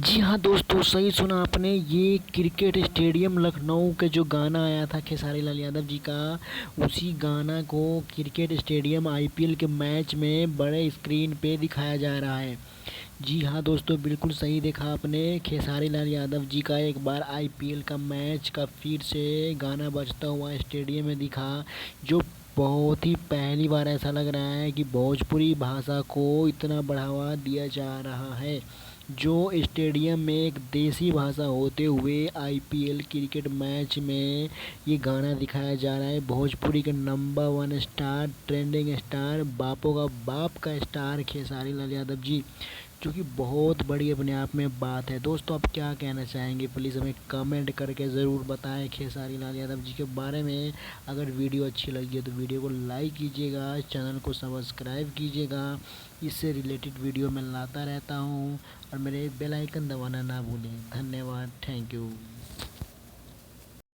जी हाँ दोस्तों, सही सुना आपने। ये क्रिकेट स्टेडियम लखनऊ के जो गाना आया था खेसारी लाल यादव जी का, उसी गाना को क्रिकेट स्टेडियम आईपीएल के मैच में बड़े स्क्रीन पे दिखाया जा रहा है। जी हाँ दोस्तों, बिल्कुल सही देखा आपने। खेसारी लाल यादव जी का एक बार आईपीएल का मैच का फिर से गाना बजता हुआ स्टेडियम में दिखा, जो बहुत ही पहली बार ऐसा लग रहा है कि भोजपुरी भाषा को इतना बढ़ावा दिया जा रहा है। जो स्टेडियम में एक देसी भाषा होते हुए आईपीएल क्रिकेट मैच में ये गाना दिखाया जा रहा है। भोजपुरी के number one star, trending star, बापों का बाप का स्टार खेसारी लाल यादव जी, जो कि बहुत बड़ी अपने आप में बात है। दोस्तों, आप क्या कहना चाहेंगे? प्लीज़ हमें कमेंट करके ज़रूर बताएं खेसारी लाल यादव जी के बारे में। अगर वीडियो अच्छी लगी है तो वीडियो को लाइक कीजिएगा, चैनल को सब्सक्राइब कीजिएगा। इससे रिलेटेड वीडियो मैं लाता रहता हूँ, और मेरे बेल आइकन दबाना ना भूलें। धन्यवाद, थैंक यू।